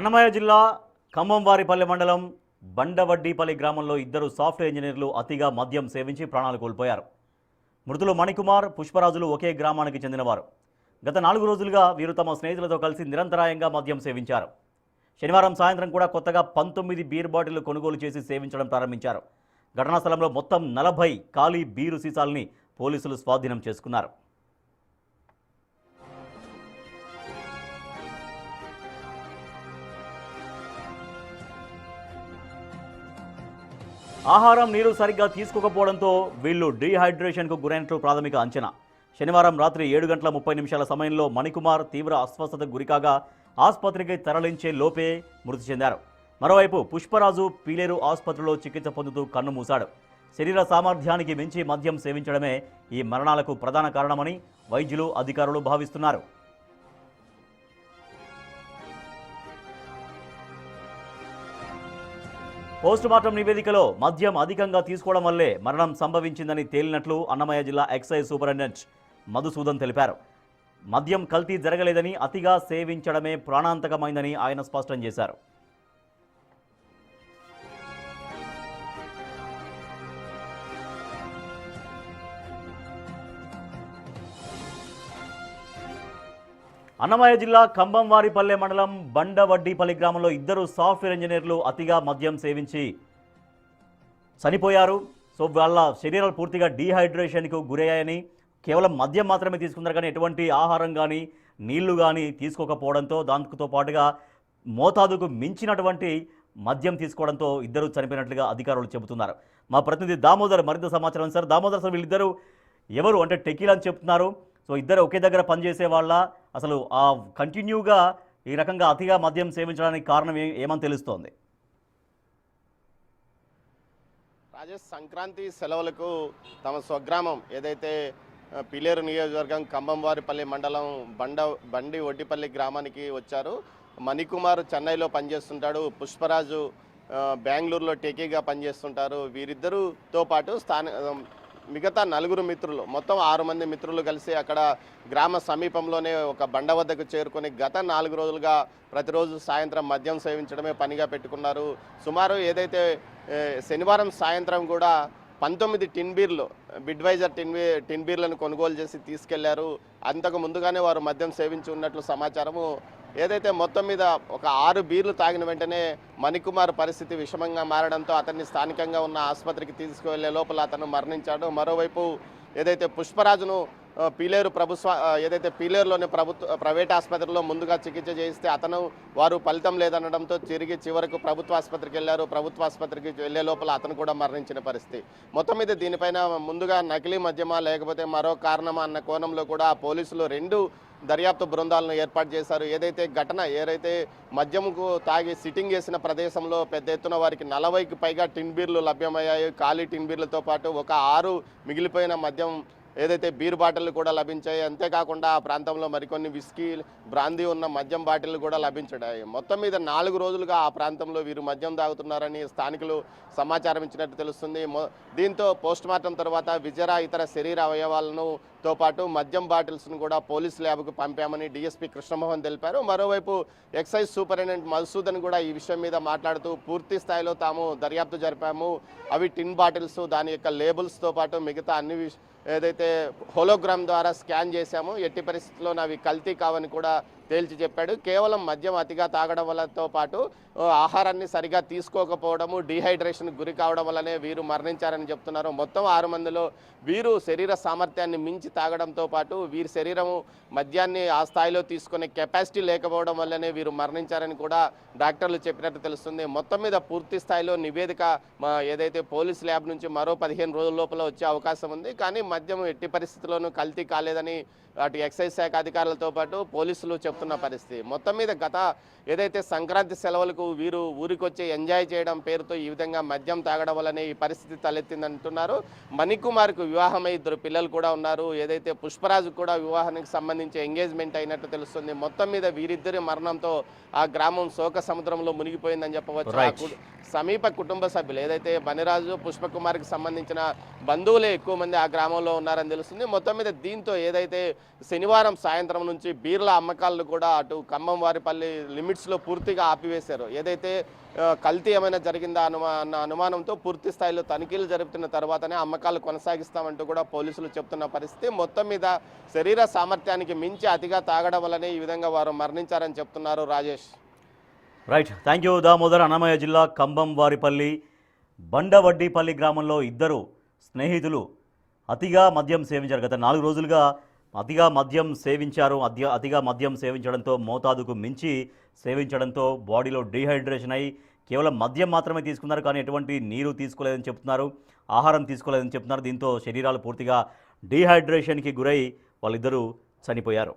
అన్నమయ్య జిల్లా ఖమ్మంవారిపల్లె మండలం బండవడ్డీపల్లి గ్రామంలో ఇద్దరు సాఫ్ట్వేర్ ఇంజనీర్లు అతిగా మద్యం సేవించి ప్రాణాలు కోల్పోయారు. మృతులు మణికుమార్, పుష్పరాజులు ఒకే గ్రామానికి చెందినవారు. గత 4 రోజులుగా వీరు తమ స్నేహితులతో కలిసి నిరంతరాయంగా మద్యం సేవించారు. శనివారం సాయంత్రం కూడా కొత్తగా 19 బీర్ బాటిళ్లు కొనుగోలు చేసి సేవించడం ప్రారంభించారు. ఘటనా స్థలంలో మొత్తం 40 ఖాళీ బీరు సీసాలని పోలీసులు స్వాధీనం చేసుకున్నారు. ఆహారం, నీరు సరిగ్గా తీసుకోకపోవడంతో వీళ్లు డీహైడ్రేషన్కు గురైనట్లు ప్రాథమిక అంచనా. శనివారం రాత్రి 7:30 సమయంలో మణికుమార్ తీవ్ర అస్వస్థతకు గురికాగా ఆసుపత్రికి తరలించే లోపే మృతి చెందారు. మరోవైపు పుష్పరాజు పీలేరు ఆసుపత్రిలో చికిత్స పొందుతూ కన్ను మూశాడు. శరీర సామర్థ్యానికి మించి మద్యం సేవించడమే ఈ మరణాలకు ప్రధాన కారణమని వైద్యులు, అధికారులు భావిస్తున్నారు. పోస్టుమార్టం నివేదికలో మద్యం అధికంగా తీసుకోవడం వల్లే మరణం సంభవించిందని తేలినట్లు అన్నమయ్య జిల్లా ఎక్సైజ్ సూపరింటెండెంట్ మధుసూదన్ తెలిపారు. మద్యం కల్తీ జరగలేదని, అతిగా సేవించడమే ప్రాణాంతకమైందని ఆయన స్పష్టం చేశారు. అన్నమయ్య జిల్లా ఖమ్మంవారిపల్లె మండలం బండవడ్డీపల్లి గ్రామంలో ఇద్దరు సాఫ్ట్వేర్ ఇంజనీర్లు అతిగా మద్యం సేవించి చనిపోయారు. వాళ్ళ శరీరాలు పూర్తిగా డీహైడ్రేషన్కు గురయ్యాయని, కేవలం మద్యం మాత్రమే తీసుకున్నారు కానీ ఎటువంటి ఆహారం కానీ నీళ్లు కానీ తీసుకోకపోవడంతో, దాంతో పాటుగా మోతాదుకు మించినటువంటి మద్యం తీసుకోవడంతో ఇద్దరు చనిపోయినట్లుగా అధికారులు చెబుతున్నారు. మా ప్రతినిధి దామోదర్ మరింత సమాచారం. సార్ దామోదర్, సార్ వీళ్ళిద్దరు ఎవరు అంటే టెకీలు అని చెప్తున్నారు. సో ఇద్దరు ఒకే దగ్గర పనిచేసే వాళ్ళ, అసలు ఆ కంటిన్యూగా ఈ రకంగా అతిగా మద్యం సేవించడానికి కారణం ఏమని తెలుస్తోంది? రాజేష్, సంక్రాంతి సెలవులకు తమ స్వగ్రామం ఏదైతే పీలేరు నియోజకవర్గం ఖమ్మంవారిపల్లి మండలం బండి వడ్డిపల్లి గ్రామానికి వచ్చారు. మణికుమార్ చెన్నైలో పనిచేస్తుంటాడు, పుష్పరాజు బెంగళూరులో టేకీగా పనిచేస్తుంటారు. వీరిద్దరితో పాటు మిగతా 4 మిత్రులు, మొత్తం 6 మంది మిత్రులు కలిసి అక్కడ గ్రామ సమీపంలోనే ఒక బండ వద్దకు చేరుకొని గత 4 రోజులుగా ప్రతిరోజు సాయంత్రం మద్యం సేవించడమే పనిగా పెట్టుకున్నారు. సుమారు ఏదైతే శనివారం సాయంత్రం కూడా 19 టిన్ బీర్లు, బిడ్వైజర్ టిన్ బీర్లను కొనుగోలు చేసి తీసుకెళ్లారు. అంతకు ముందుగానే వారు మద్యం సేవించి ఉన్నట్లు సమాచారము. ఏదైతే మొత్తం మీద ఒక 6 బీర్లు తాగిన వెంటనే మణికుమార్ పరిస్థితి విషమంగా మారడంతో అతన్ని స్థానికంగా ఉన్న ఆసుపత్రికి తీసుకువెళ్లే లోపల అతను మరణించాడు. మరోవైపు ఏదైతే పుష్పరాజును పీలేరులోని ప్రైవేట్ ఆసుపత్రిలో ముందుగా చికిత్స చేయిస్తే వారు ఫలితం లేదనడంతో చివరకు ప్రభుత్వ ఆసుపత్రికి వెళ్లారు. ప్రభుత్వ ఆసుపత్రికి వెళ్లే లోపల అతను కూడా మరణించిన పరిస్థితి. మొత్తం మీద దీనిపైన ముందుగా నకిలీ మద్యమా లేకపోతే మరో కారణమా అన్న కోణంలో కూడా పోలీసులు 2 దర్యాప్తు బృందాలను ఏర్పాటు చేశారు. ఏదైతే మద్యంకు తాగి సిట్టింగ్ చేసిన ప్రదేశంలో పెద్ద ఎత్తున వారికి 40కి పైగా టిన్ బీర్లు లభ్యమయ్యాయి. ఖాళీ టిన్ బీర్లతో పాటు ఒక 6 మిగిలిపోయిన మద్యం ఏదైతే బీర్ బాటిళ్లు కూడా లభించాయి. అంతేకాకుండా ఆ ప్రాంతంలో మరికొన్ని విస్కీ, బ్రాందీ ఉన్న మద్యం బాటిళ్లు కూడా లభించాయి. మొత్తం మీద 4 రోజులుగా ఆ ప్రాంతంలో వీరు మద్యం తాగుతున్నారని స్థానికులు సమాచారం ఇచ్చినట్టు తెలుస్తుంది. దీంతో పోస్టుమార్టం తర్వాత విజరా ఇతర శరీర అవయవాలను తో పాటు మద్యం బాటిల్స్ను కూడా పోలీస్ ల్యాబ్కు పంపామని డీఎస్పీ కృష్ణమోహన్ తెలిపారు. మరోవైపు ఎక్సైజ్ సూపరింటెండెంట్ మధుసూదన్ కూడా ఈ విషయం మీద మాట్లాడుతూ పూర్తి స్థాయిలో తాము దర్యాప్తు జరిపాము. అవి టిన్ బాటిల్స్, దాని యొక్క లేబుల్స్తో పాటు మిగతా అన్ని ఏదైతే హోలోగ్రామ్ ద్వారా స్కాన్ చేశామో ఎట్టి పరిస్థితుల్లో అవి కల్తీ కావని కూడా తేల్చి చెప్పాడు. కేవలం మద్యం అతిగా తాగడం వల్లతో పాటు ఆహారాన్ని సరిగా తీసుకోకపోవడము, డీహైడ్రేషన్కి గురి కావడం వల్లనే వీరు మరణించారని చెప్తున్నారు. మొత్తం 6 మందిలో వీరు శరీర సామర్థ్యాన్ని మించి తాగడంతో పాటు వీరి శరీరము మద్యాన్ని ఆ స్థాయిలో తీసుకునే కెపాసిటీ లేకపోవడం వల్లనే వీరు మరణించారని కూడా డాక్టర్లు చెప్పినట్టు తెలుస్తుంది. మొత్తం మీద పూర్తి స్థాయిలో నివేదిక ఏదైతే పోలీస్ ల్యాబ్ నుంచి మరో 15 రోజుల లోపల వచ్చే అవకాశం ఉంది. కానీ మద్యం ఎట్టి పరిస్థితుల్లోనూ కల్తీ కాలేదని అటు ఎక్సైజ్ శాఖ అధికారులతో పాటు పోలీసులు చెప్తున్న పరిస్థితి. మొత్తం మీద ఏదైతే సంక్రాంతి సెలవులకు వీరు ఊరికొచ్చి ఎంజాయ్ చేయడం పేరుతో ఈ విధంగా మద్యం తాగడం వల్లనే ఈ పరిస్థితి తలెత్తిందంటున్నారు. మణికుమార్కు వివాహమై 2 పిల్లలు కూడా ఉన్నారు. ఏదైతే పుష్పరాజు కూడా వివాహానికి సంబంధించి ఎంగేజ్మెంట్ అయినట్టు తెలుస్తుంది. మొత్తం మీద వీరిద్దరి మరణంతో ఆ గ్రామం శోక సముద్రంలో మునిగిపోయిందని చెప్పవచ్చు. సమీప కుటుంబ సభ్యులు ఏదైతే బనిరాజు, పుష్పకుమార్కి సంబంధించిన బంధువులే ఎక్కువ మంది ఆ గ్రామంలో ఉన్నారని తెలుస్తుంది. మొత్తం మీద దీంతో ఏదైతే శనివారం సాయంత్రం నుంచి బీర్ల అమ్మకాలను కూడా అటు ఖమ్మం వారిపల్లి లిమిట్స్లో పూర్తిగా ఆపివేశారు. ఏదైతే కల్తీ ఏమైనా జరిగిందా అన్న అనుమానంతో పూర్తి స్థాయిలో తనిఖీలు జరుపుతున్న తర్వాతనే అమ్మకాలు కొనసాగిస్తామంటూ కూడా పోలీసులు చెప్తున్న పరిస్థితి. మొత్తం మీద శరీర సామర్థ్యానికి మించి అతిగా తాగడం వల్లనే ఈ విధంగా వారు మరణించారని చెప్తున్నారు Rajesh. Right, thank you Damodar. Annamayya జిల్లా కంభం వారిపల్లి బండవడ్డిపల్లి గ్రామంలో ఇద్దరు స్నేహితులు అతిగా మద్యం సేవించారు. గత 4 రోజులుగా అతిగా మద్యం సేవించారు. అతిగా మద్యం సేవించడంతో మోతాదుకు మించి సేవించడంతో బాడీలో డీహైడ్రేషన్ అయ్యి కేవలం మద్యం మాత్రమే తీసుకున్నారు, కానీ ఎటువంటి నీరు తీసుకోలేదని చెప్తున్నారు, ఆహారం తీసుకోలేదని చెప్తున్నారు. దీంతో శరీరాలు పూర్తిగా డీహైడ్రేషన్కి గురై వాళ్ళిద్దరూ చనిపోయారు.